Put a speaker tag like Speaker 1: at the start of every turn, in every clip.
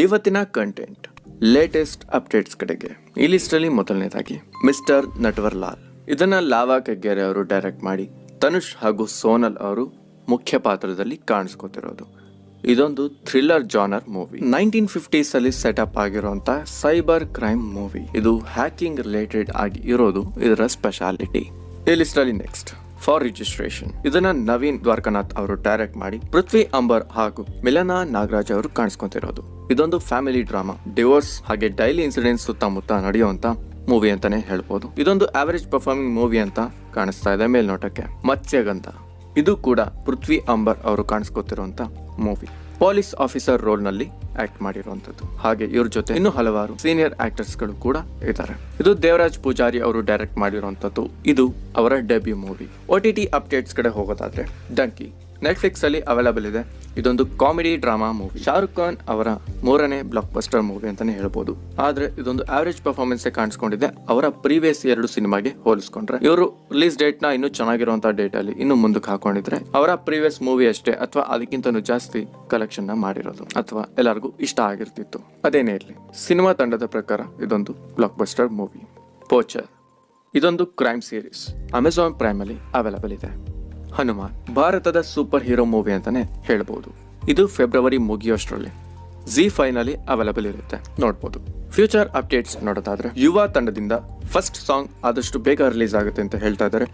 Speaker 1: ಇವತ್ತಿನ content latest updates ಕಡೆಗೆ. ಈ ಲಿಸ್ಟಲ್ಲಿ ಮೊದಲನೇದಾಗಿ ಮಿಸ್ಟರ್ ನಟ್ವರ್ಲಾಲ್. ಇದನ್ನ ಲಾವಾ ಕೆಗ್ಗೆರೆ ಅವರು ಡೈರೆಕ್ಟ್ ಮಾಡಿ ತನುಷ್ ಹಾಗೂ ಸೋನಲ್ ಅವರು ಮುಖ್ಯ ಪಾತ್ರದಲ್ಲಿ ಕಾಣಿಸ್ಕೊತಿರೋದು. ಇದೊಂದು ಥ್ರಿಲ್ಲರ್ ಜಾನರ್ ಮೂವಿ. 1950s ಅಲ್ಲಿ ಸೆಟಪ್ ಆಗಿರುವಂತ ಸೈಬರ್ ಕ್ರೈಮ್ ಮೂವಿ. ಇದು ಹ್ಯಾಕಿಂಗ್ ರಿಲೇಟೆಡ್ ಆಗಿ ಇರೋದು ಇದರ ಸ್ಪೆಷಾಲಿಟಿ. ಈ ಲಿಸ್ಟ್ ಅಲ್ಲಿ ನೆಕ್ಸ್ಟ್ ಫಾರ್ ರಿಜಿಸ್ಟ್ರೇಷನ್. ಇದನ್ನ ನವೀನ್ ದ್ವಾರಕನಾಥ್ ಅವರು ಡೈರೆಕ್ಟ್ ಮಾಡಿ ಪೃಥ್ವಿ ಅಂಬರ್ ಹಾಗೂ ಮಿಲನಾ ನಾಗರಾಜ್ ಅವರು ಕಾಣಿಸ್ಕೊಂತಿರೋದು. ಇದೊಂದು ಫ್ಯಾಮಿಲಿ ಡ್ರಾಮಾ, ಡಿವೋರ್ಸ್ ಹಾಗೆ ಡೈಲಿ ಇನ್ಸಿಡೆಂಟ್ಸ್ ಸುತ್ತಮುತ್ತ ನಡೆಯುವಂತ ಮೂವಿ ಅಂತಾನೆ ಹೇಳ್ಬೋದು. ಇದೊಂದು ಆವರೇಜ್ ಪರ್ಫಾರ್ಮಿಂಗ್ ಮೂವಿ ಅಂತ ಕಾಣಿಸ್ತಾ ಇದೆ ಮೇಲ್ನೋಟಕ್ಕೆ. ಮತ್ಸ್ಯಗಂಧ ಇದು ಕೂಡ ಪೃಥ್ವಿ ಅಂಬರ್ ಅವರು ಕಾಣಿಸ್ಕೊತಿರುವಂತ ಮೂವಿ. ಪೊಲೀಸ್ ಆಫೀಸರ್ ರೋಲ್ ನಲ್ಲಿ ಆಕ್ಟ್ ಮಾಡಿರುವಂತದ್ದು. ಹಾಗೆ ಇವ್ರ ಜೊತೆ ಇನ್ನು ಹಲವಾರು ಸೀನಿಯರ್ ಆಕ್ಟರ್ಸ್ ಗಳು ಕೂಡ ಇದ್ದಾರೆ. ಇದು ದೇವರಾಜ್ ಪೂಜಾರಿ ಅವರು ಡೈರೆಕ್ಟ್ ಮಾಡಿರುವಂತದ್ದು. ಇದು ಅವರ ಡೆಬ್ಯೂ ಮೂವಿ. OTT ಅಪ್ಡೇಟ್ಸ್ ಕಡೆ ಹೋಗೋದಾದ್ರೆ ಡಂಕಿ ನೆಟ್ಫ್ಲಿಕ್ಸ್ ಅಲ್ಲಿ ಅವೈಲೇಬಲ್ ಇದೆ. ಇದೊಂದು comedy drama movie. Shahrukh Khan ಅವರ 3ನೇ ಬ್ಲಾಕ್ ಬಸ್ಟರ್ ಮೂವಿ ಅಂತಾನೆ ಹೇಳ್ಬೋದು. ಆದ್ರೆ ಇದೊಂದು ಆವರೇಜ್ ಪರ್ಫಾರ್ಮೆನ್ಸ್ ಕಾಣಿಸ್ಕೊಂಡಿದೆ ಅವರ ಪ್ರೀವಿಯಸ್ 2 ಸಿನಿಮಾಗೆ ಹೋಲಿಸ್ಕೊಂಡ್ರೆ. ಇವರು ರಿಲೀಸ್ ಡೇಟ್ ನ ಇನ್ನು ಚೆನ್ನಾಗಿರುವಂತಹ ಡೇಟ್ ಅಲ್ಲಿ ಇನ್ನು ಮುಂದಕ್ಕೆ ಹಾಕೊಂಡಿದ್ರೆ ಅವರ ಪ್ರೀವಿಯಸ್ ಮೂವಿ ಅಷ್ಟೇ ಅಥವಾ ಅದಕ್ಕಿಂತನೂ ಜಾಸ್ತಿ ಕಲೆಕ್ಷನ್ ನ ಮಾಡಿರೋದು ಅಥವಾ ಎಲ್ಲರಿಗೂ ಇಷ್ಟ ಆಗಿರ್ತಿತ್ತು. ಅದೇನೇ ಇರಲಿ, ಸಿನಿಮಾ ತಂಡದ ಪ್ರಕಾರ ಇದೊಂದು ಬ್ಲಾಕ್ ಬಸ್ಟರ್ ಮೂವಿ. ಪೋಚರ್ ಇದೊಂದು ಕ್ರೈಮ್ ಸೀರೀಸ್ ಅಮೆಜಾನ್ ಪ್ರೈಮ್ ಅಲ್ಲಿ ಅವೈಲೇಬಲ್ ಇದೆ. ಹನುಮಾನ್ ಭಾರತದ ಸೂಪರ್ ಹೀರೋ ಮೂವಿ ಅಂತಾನೆ ಹೇಳ್ಬಹುದು. ಇದು ಫೆಬ್ರವರಿ ಮುಗಿಯೋಷ್ಟರಲ್ಲಿ ZEE5 ನಲ್ಲಿ ಅವೈಲೇಬಲ್ ಇರುತ್ತೆ, ನೋಡ್ಬೋದು. ಫ್ಯೂಚರ್ ಅಪ್ಡೇಟ್ಸ್ ನೋಡೋದಾದ್ರೆ ಯುವ ತಂಡದಿಂದ ಫಸ್ಟ್ ಸಾಂಗ್ ಆದಷ್ಟು ಬೇಗ ರಿಲೀಸ್ ಆಗುತ್ತೆ ಅಂತ ಹೇಳ್ತಾ ಇದ್ದಾರೆ.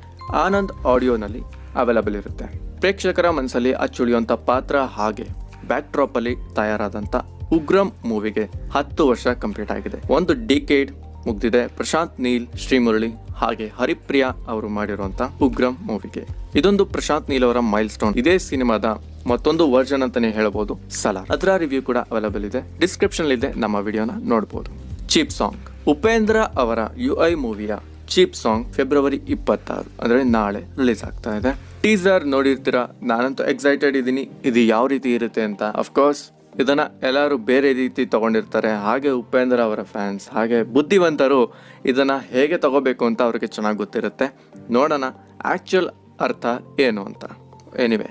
Speaker 1: ಆನಂದ್ ಆಡಿಯೋನಲ್ಲಿ ಅವೈಲೇಬಲ್ ಇರುತ್ತೆ. ಪ್ರೇಕ್ಷಕರ ಮನಸ್ಸಲ್ಲಿ ಅಚ್ಚುಳಿಯುವಂತ ಪಾತ್ರ ಹಾಗೆ ಬ್ಯಾಕ್ ಡ್ರಾಪ್ ಅಲ್ಲಿ ತಯಾರಾದಂತ ಉಗ್ರಂ ಮೂವಿಗೆ 10 ವರ್ಷ ಕಂಪ್ಲೀಟ್ ಆಗಿದೆ. ಒಂದು ಡಿಕೇಡ್ ಮುಗ್ದಿದೆ. ಪ್ರಶಾಂತ್ ನೀಲ್, ಶ್ರೀಮುರಳಿ ಹಾಗೆ ಹರಿಪ್ರಿಯಾ ಅವರು ಮಾಡಿರುವಂತ ಉಗ್ರಂ ಮೂವಿಗೆ. ಇದೊಂದು ಪ್ರಶಾಂತ್ ನೀಲ್ ಅವರ ಮೈಲ್ ಸ್ಟೋನ್. ಇದೇ ಸಿನಿಮಾದ ಮತ್ತೊಂದು ವರ್ಷನ್ ಅಂತಾನೆ ಹೇಳಬಹುದು ಸಲಾರ್. ಅದರ ರಿವ್ಯೂ ಕೂಡ ಅವೈಲೇಬಲ್ ಇದೆ, ಡಿಸ್ಕ್ರಿಪ್ಷನ್ ಇದೆ, ನಮ್ಮ ವಿಡಿಯೋನ ನೋಡಬಹುದು. ಚೀಪ್ ಸಾಂಗ್ ಉಪೇಂದ್ರ ಅವರ UI ಮೂವಿಯ ಚೀಪ್ ಸಾಂಗ್ ಫೆಬ್ರವರಿ 26 ಅಂದ್ರೆ ನಾಳೆ ರಿಲೀಸ್ ಆಗ್ತಾ ಇದೆ. ಟೀಸರ್ ನೋಡಿರ್ತೀರಾ, ನಾನಂತೂ ಎಕ್ಸೈಟೆಡ್ ಇದ್ದೀನಿ ಇದು ಯಾವ ರೀತಿ ಇರುತ್ತೆ ಅಂತ. ಅಫ್ಕೋರ್ಸ್ ಇದನ್ನ ಎಲ್ಲರೂ ಬೇರೆ ರೀತಿ ತಗೊಂಡಿರ್ತಾರೆ. ಹಾಗೆ ಉಪೇಂದ್ರ ಅವರ ಫ್ಯಾನ್ಸ್ ಹಾಗೆ ಬುದ್ಧಿವಂತರು ಇದನ್ನ ಹೇಗೆ ತಗೋಬೇಕು ಅಂತ ಅವ್ರಿಗೆ ಚೆನ್ನಾಗಿ ಗೊತ್ತಿರುತ್ತೆ. ನೋಡೋಣ ಆಕ್ಚುಯಲ್ ಅರ್ಥ ಏನು ಅಂತ. ಎನಿವೆ,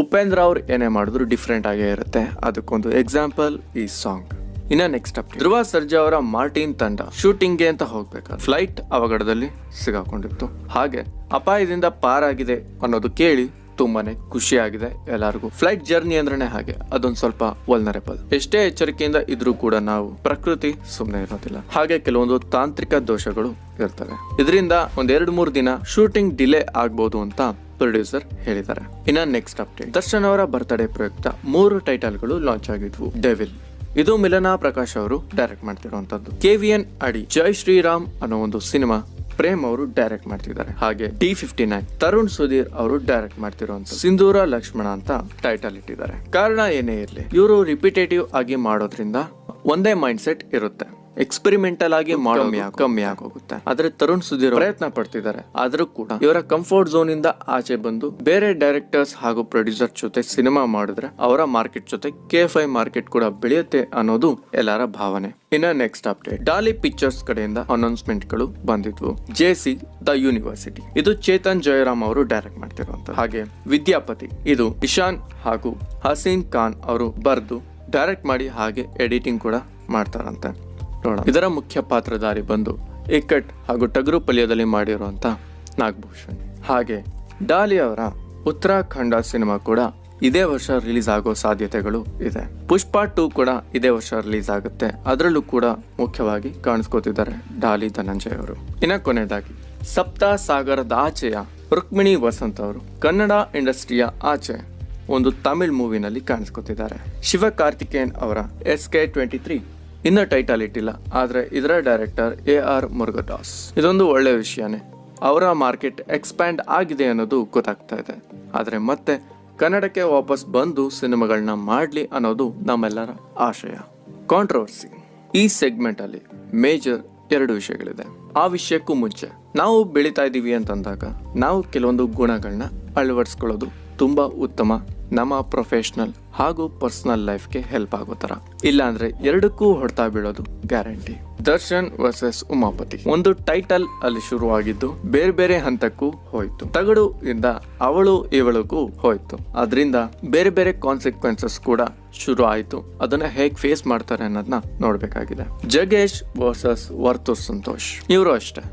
Speaker 1: ಉಪೇಂದ್ರ ಅವ್ರು ಏನೇ ಮಾಡಿದ್ರು ಡಿಫ್ರೆಂಟ್ ಆಗೇ ಇರುತ್ತೆ. ಅದಕ್ಕೊಂದು ಎಕ್ಸಾಂಪಲ್ ಈ ಸಾಂಗ್. ಇನ್ನ ನೆಕ್ಸ್ಟ್ ಅಪ್, ಧ್ರುವ ಸರ್ಜಾ ಅವರ ಮಾರ್ಟಿನ್ ತಂಡ ಶೂಟಿಂಗ್ಗೆ ಅಂತ ಹೋಗ್ಬೇಕಾದ್ರೆ ಫ್ಲೈಟ್ ಅವಘಡದಲ್ಲಿ ಸಿಗಾಕೊಂಡಿತ್ತು. ಹಾಗೆ ಅಪಾಯದಿಂದ ಪಾರಾಗಿದೆ ಅನ್ನೋದು ಕೇಳಿ ತುಂಬಾನೇ ಖುಷಿ ಆಗಿದೆ ಎಲ್ಲರಿಗೂ. ಫ್ಲೈಟ್ ಜರ್ನಿ ಅಂದ್ರೇನೆ ಹಾಗೆ, ಅದೊಂದು ಸ್ವಲ್ಪ ವಲ್ನರೇಬಲ್. ಎಷ್ಟೇ ಎಚ್ಚರಿಕೆಯಿಂದ ಇದ್ರೂ ಕೂಡ ನಾವು ಪ್ರಕೃತಿ ಸುಮ್ಮನೆ ಇರೋದಿಲ್ಲ. ಹಾಗೆ ಕೆಲವೊಂದು ತಾಂತ್ರಿಕ ದೋಷಗಳು ಇರ್ತವೆ. ಇದರಿಂದ 1-2-3 ದಿನ ಶೂಟಿಂಗ್ ಡಿಲೇ ಆಗ್ಬಹುದು ಅಂತ ಪ್ರೊಡ್ಯೂಸರ್ ಹೇಳಿದ್ದಾರೆ. ಇನ್ನ ನೆಕ್ಸ್ಟ್ ಅಪ್ಡೇಟ್, ದರ್ಶನ್ ಅವರ ಬರ್ತ್ಡೇ ಪ್ರಯುಕ್ತ 3 ಟೈಟಲ್ಗಳು ಲಾಂಚ್ ಆಗಿದ್ವು. ಡೆವಿಲ್ ಇದು ಮಿಲನಾ ಪ್ರಕಾಶ್ ಅವರು ಡೈರೆಕ್ಟ್ ಮಾಡ್ತಿರುವಂತದ್ದು. KVN ಅಡಿ ಜೈ ಶ್ರೀರಾಮ್ ಅನ್ನೋ ಒಂದು ಸಿನಿಮಾ ಪ್ರೇಮ್ ಅವರು ಡೈರೆಕ್ಟ್ ಮಾಡ್ತಿದ್ದಾರೆ. ಹಾಗೆ D59 ತರುಣ್ ಸುಧೀರ್ ಅವರು ಡೈರೆಕ್ಟ್ ಮಾಡ್ತಿರುವಂತ ಸಿಂಧೂರ ಲಕ್ಷ್ಮಣ ಅಂತ ಟೈಟಲ್ ಇಟ್ಟಿದ್ದಾರೆ. ಕಾರಣ ಏನೇ ಇರ್ಲಿ, ಇವರು ರಿಪಿಟೇಟಿವ್ ಆಗಿ ಮಾಡೋದ್ರಿಂದ ಒಂದೇ ಮೈಂಡ್ ಸೆಟ್ ಇರುತ್ತೆ. ಎಕ್ಸ್ಪೆರಿಮೆಂಟಲ್ ಆಗಿ ಕಮ್ಮಿ ಆಗೋಗುತ್ತೆ. ಆದ್ರೆ ತರುಣ್ ಸುಧೀರ್ ಪ್ರಯತ್ನ ಪಡ್ತಿದ್ದಾರೆ. ಆದ್ರೂ ಕೂಡ ಇವರ ಕಂಫರ್ಟ್ ಝೋನ್ ಇಂದ ಆಚೆ ಬಂದು ಬೇರೆ ಡೈರೆಕ್ಟರ್ಸ್ ಹಾಗೂ ಪ್ರೊಡ್ಯೂಸರ್ ಜೊತೆ ಸಿನಿಮಾ ಮಾಡಿದ್ರೆ ಅವರ ಮಾರ್ಕೆಟ್ ಜೊತೆ K5 ಮಾರ್ಕೆಟ್ ಕೂಡ ಬೆಳೆಯುತ್ತೆ ಅನ್ನೋದು ಎಲ್ಲರ ಭಾವನೆ. ಇನ್ನ ನೆಕ್ಸ್ಟ್ ಅಪ್ಡೇಟ್, ಡಾಲಿ ಪಿಕ್ಚರ್ಸ್ ಕಡೆಯಿಂದ ಅನೌನ್ಸ್ಮೆಂಟ್ ಗಳು ಬಂದಿದ್ವು. JC ದ ಯೂನಿವರ್ಸಿಟಿ ಇದು ಚೇತನ್ ಜಯರಾಮ್ ಅವರು ಡೈರೆಕ್ಟ್ ಮಾಡ್ತಿರುವಂತ. ಹಾಗೆ ವಿದ್ಯಾಪತಿ ಇದು ಇಶಾನ್ ಹಾಗೂ ಹಸೀನ್ ಖಾನ್ ಅವರು ಬರ್ದು ಡೈರೆಕ್ಟ್ ಮಾಡಿ ಹಾಗೆ ಎಡಿಟಿಂಗ್ ಕೂಡ ಮಾಡ್ತಾರಂತೆ. ನೋಡೋಣ. ಇದರ ಮುಖ್ಯ ಪಾತ್ರಧಾರಿ ಬಂದು ಇಕ್ಕಟ್ ಹಾಗೂ ಟಗರು ಪಲ್ಯದಲ್ಲಿ ಮಾಡಿರುವಂತ ನಾಗಭೂಷಣ್. ಹಾಗೆ ಡಾಲಿ ಅವರ ಉತ್ತರಾಖಂಡ ಸಿನಿಮಾ ಕೂಡ ಇದೇ ವರ್ಷ ರಿಲೀಸ್ ಆಗೋ ಸಾಧ್ಯತೆಗಳು ಇದೆ. ಪುಷ್ಪ 2 ಕೂಡ ಇದೇ ವರ್ಷ ರಿಲೀಸ್ ಆಗುತ್ತೆ. ಅದರಲ್ಲೂ ಕೂಡ ಮುಖ್ಯವಾಗಿ ಕಾಣಿಸ್ಕೋತಿದ್ದಾರೆ ಡಾಲಿ ಧನಂಜಯ್ ಅವರು. ಇನ್ನ ಕೊನೆಯದಾಗಿ ಸಪ್ತ ಸಾಗರದ ಆಚೆಯ ರುಕ್ಮಿಣಿ ವಸಂತ್ ಅವರು ಕನ್ನಡ ಇಂಡಸ್ಟ್ರಿಯ ಆಚೆ ಒಂದು ತಮಿಳ್ ಮೂವಿನಲ್ಲಿ ಕಾಣಿಸ್ಕೊತಿದ್ದಾರೆ. ಶಿವಕಾರ್ತಿಕೇಯನ್ ಅವರ SK23 ಇನ್ನ ಟೈಟಲ್ ಇಟ್ಟಿಲ್ಲ, ಆದ್ರೆ ಇದರ ಡೈರೆಕ್ಟರ್ AR ಮುರುಗದಾಸ್. ಇದೊಂದು ಒಳ್ಳೆ ವಿಷಯನೇ. ಅವರ ಮಾರ್ಕೆಟ್ ಎಕ್ಸ್ಪ್ಯಾಂಡ್ ಆಗಿದೆ ಅನ್ನೋದು ಗೊತ್ತಾಗ್ತಾ ಇದೆ. ಆದ್ರೆ ಮತ್ತೆ ಕನ್ನಡಕ್ಕೆ ವಾಪಸ್ ಬಂದು ಸಿನಿಮಾಗಳನ್ನ ಮಾಡ್ಲಿ ಅನ್ನೋದು ನಮ್ಮೆಲ್ಲರ ಆಶಯ. ಕಾಂಟ್ರವರ್ಸಿ ಈ ಸೆಗ್ಮೆಂಟ್ ಅಲ್ಲಿ ಮೇಜರ್ 2 ವಿಷಯಗಳಿದೆ. ಆ ವಿಷಯಕ್ಕೂ ಮುಂಚೆ ನಾವು ಬೆಳೀತಾ ಇದೀವಿ ಅಂತಂದಾಗ ನಾವು ಕೆಲವೊಂದು ಗುಣಗಳನ್ನ ಅಳವಡಿಸ್ಕೊಳ್ಳೋದು ತುಂಬಾ ಉತ್ತಮ. ನಮ್ಮ ಪ್ರೊಫೆಷನಲ್ ಹಾಗೂ ಪರ್ಸನಲ್ ಲೈಫ್ಗೆ ಹೆಲ್ಪ್ ಆಗೋ ತರ. ಇಲ್ಲಾಂದ್ರೆ ಎರಡಕ್ಕೂ ಹೊಡ್ತಾ ಬೀಳೋದು ಗ್ಯಾರಂಟಿ. ದರ್ಶನ್ ವರ್ಸಸ್ ಉಮಾಪತಿ ಒಂದು ಟೈಟಲ್ ಅಲ್ಲಿ ಶುರುವಾಗಿದ್ದು ಬೇರೆ ಬೇರೆ ಹಂತಕ್ಕೂ ಹೋಯ್ತು. ತಗಡು ಇಂದ ಅವಳು ಇವಳಿಗೂ ಹೋಯ್ತು. ಅದರಿಂದ ಬೇರೆ ಬೇರೆ ಕಾನ್ಸಿಕ್ವೆನ್ಸಸ್ ಕೂಡ ಶುರು ಆಯ್ತು. ಅದನ್ನ ಹೇಗ್ ಫೇಸ್ ಮಾಡ್ತಾರೆ ಅನ್ನೋದನ್ನ ನೋಡ್ಬೇಕಾಗಿದೆ. ಜಗ್ಗೇಶ್ ವರ್ಸಸ್ ವರ್ತೂರ್ ಸಂತೋಷ್ ಇವರು ಅಷ್ಟೇ.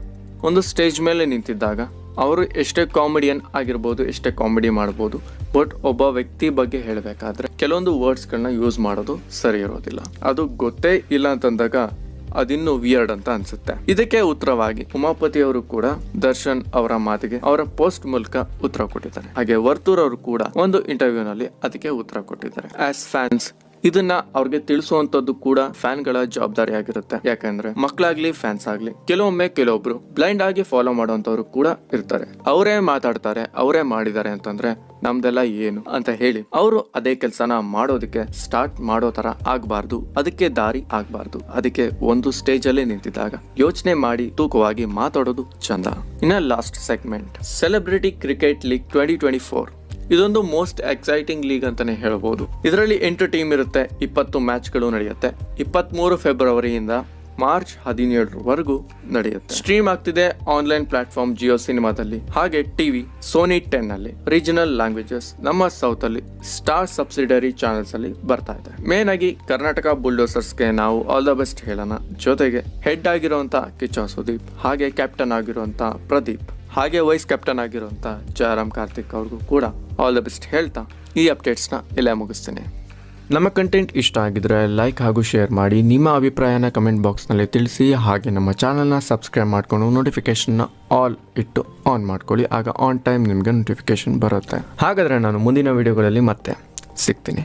Speaker 1: ಒಂದು ಸ್ಟೇಜ್ ಮೇಲೆ ನಿಂತಿದ್ದಾಗ ಅವರು ಎಷ್ಟೇ ಕಾಮಿಡಿಯನ್ ಆಗಿರ್ಬೋದು, ಎಷ್ಟೇ ಕಾಮಿಡಿ ಮಾಡ್ಬೋದು, ಬಟ್ ಒಬ್ಬ ವ್ಯಕ್ತಿ ಬಗ್ಗೆ ಹೇಳಬೇಕಾದ್ರೆ ಕೆಲವೊಂದು ವರ್ಡ್ಸ್ಗಳನ್ನ ಯೂಸ್ ಮಾಡೋದು ಸರಿ ಇರೋದಿಲ್ಲ. ಅದು ಗೊತ್ತೇ ಇಲ್ಲ ಅಂತಂದಾಗ ಅದಿನ್ನು ವಿಯರ್ಡ್ ಅಂತ ಅನ್ಸುತ್ತೆ. ಇದಕ್ಕೆ ಉತ್ತರವಾಗಿ ಉಮಾಪತಿ ಅವರು ಕೂಡ ದರ್ಶನ್ ಅವರ ಮಾತಿಗೆ ಅವರ ಪೋಸ್ಟ್ ಮೂಲಕ ಉತ್ತರ ಕೊಟ್ಟಿದ್ದಾರೆ. ಹಾಗೆ ವರ್ತೂರ್ ಅವರು ಕೂಡ ಒಂದು ಇಂಟರ್ವ್ಯೂ ನಲ್ಲಿ ಅದಕ್ಕೆ ಉತ್ತರ ಕೊಟ್ಟಿದ್ದಾರೆ. ಆಸ್ ಫ್ಯಾನ್ಸ್ ಇದನ್ನ ಅವ್ರಿಗೆ ತಿಳಿಸುವಂತದ್ದು ಕೂಡ ಫ್ಯಾನ್ ಗಳ ಜವಾಬ್ದಾರಿ ಆಗಿರುತ್ತೆ. ಯಾಕಂದ್ರೆ ಮಕ್ಕಳಾಗ್ಲಿ ಫ್ಯಾನ್ಸ್ ಆಗ್ಲಿ ಕೆಲವೊಮ್ಮೆ ಕೆಲವೊಬ್ರು ಬ್ಲೈಂಡ್ ಆಗಿ ಫಾಲೋ ಮಾಡುವಂತವ್ರು ಕೂಡ ಇರ್ತಾರೆ. ಅವರೇ ಮಾತಾಡ್ತಾರೆ, ಅವರೇ ಮಾಡಿದ್ದಾರೆ ಅಂತಂದ್ರೆ ನಮ್ದೆಲ್ಲ ಏನು ಅಂತ ಹೇಳಿ ಅವರು ಅದೇ ಕೆಲಸನ ಮಾಡೋದಕ್ಕೆ ಸ್ಟಾರ್ಟ್ ಮಾಡೋ ತರ ಆಗ್ಬಾರ್ದು. ಅದಕ್ಕೆ ದಾರಿ ಆಗ್ಬಾರ್ದು. ಅದಕ್ಕೆ ಒಂದು ಸ್ಟೇಜ್ ಅಲ್ಲೇ ನಿಂತಿದ್ದಾಗ ಯೋಚನೆ ಮಾಡಿ ತೂಕವಾಗಿ ಮಾತಾಡೋದು ಚಂದ. ಇನ್ನ last segment celebrity cricket league 2024. ಇದೊಂದು ಮೋಸ್ಟ್ ಎಕ್ಸೈಟಿಂಗ್ ಲೀಗ್ ಅಂತಾನೆ ಹೇಳ್ಬೋದು. ಇದರಲ್ಲಿ 8 ಟೀಮ್ ಇರುತ್ತೆ, 20 ಮ್ಯಾಚ್ಗಳು ನಡೆಯುತ್ತೆ. 23 ಫೆಬ್ರವರಿಯಿಂದ ಮಾರ್ಚ್ 17 ನಡೆಯುತ್ತೆ. ಸ್ಟ್ರೀಮ್ ಆಗ್ತಿದೆ ಆನ್ಲೈನ್ ಪ್ಲಾಟ್ಫಾರ್ಮ್ ಜಿಯೋ ಸಿನಿಮಾದಲ್ಲಿ, ಹಾಗೆ ಟಿವಿ ಸೋನಿ 10 ಅಲ್ಲಿ, ರೀಜನಲ್ ಲ್ಯಾಂಗ್ವೇಜಸ್ ನಮ್ಮ ಸೌತ್ ಅಲ್ಲಿ ಸ್ಟಾರ್ ಸಬ್ಸಿಡರಿ ಚಾನೆಲ್ಸ್ ಅಲ್ಲಿ ಬರ್ತಾ ಇದೆ. ಮೇನ್ ಆಗಿ ಕರ್ನಾಟಕ ಬುಲ್ಡೋಸರ್ಸ್ಗೆ ನಾವು ಆಲ್ ದ ಬೆಸ್ಟ್ ಹೇಳೋಣ. ಜೊತೆಗೆ ಹೆಡ್ ಆಗಿರುವಂತ ಕಿಚ್ಚ ಸುದೀಪ್, ಹಾಗೆ ಕ್ಯಾಪ್ಟನ್ ಆಗಿರುವಂತ ಪ್ರದೀಪ್, ಹಾಗೆ ವೈಸ್ ಕ್ಯಾಪ್ಟನ್ ಆಗಿರುವಂತ ಜಯರಾಮ್ ಕಾರ್ತಿಕ್ ಅವ್ರಿಗೂ ಕೂಡ ಆಲ್ ದ ಬೆಸ್ಟ್ ಹೇಳ್ತಾ ಈ ಅಪ್ಡೇಟ್ಸ್ನ ಇಲ್ಲೇ ಮುಗಿಸ್ತೇನೆ. ನಮ್ಮ ಕಂಟೆಂಟ್ ಇಷ್ಟ ಆಗಿದ್ರೆ ಲೈಕ್ ಹಾಗೂ ಶೇರ್ ಮಾಡಿ. ನಿಮ್ಮ ಅಭಿಪ್ರಾಯನ ಕಮೆಂಟ್ ಬಾಕ್ಸ್ನಲ್ಲಿ ತಿಳಿಸಿ. ಹಾಗೆ ನಮ್ಮ ಚಾನಲ್ನ ಸಬ್ಸ್ಕ್ರೈಬ್ ಮಾಡಿಕೊಂಡು ನೋಟಿಫಿಕೇಶನ್ನ ಆಲ್ ಇಟ್ಟು ಆನ್ ಮಾಡ್ಕೊಳ್ಳಿ. ಆಗ ಆನ್ ಟೈಮ್ ನಿಮಗೆ ನೋಟಿಫಿಕೇಶನ್ ಬರುತ್ತೆ. ಹಾಗಾದರೆ ನಾನು ಮುಂದಿನ ವಿಡಿಯೋಗಳಲ್ಲಿ ಮತ್ತೆ ಸಿಗ್ತೀನಿ.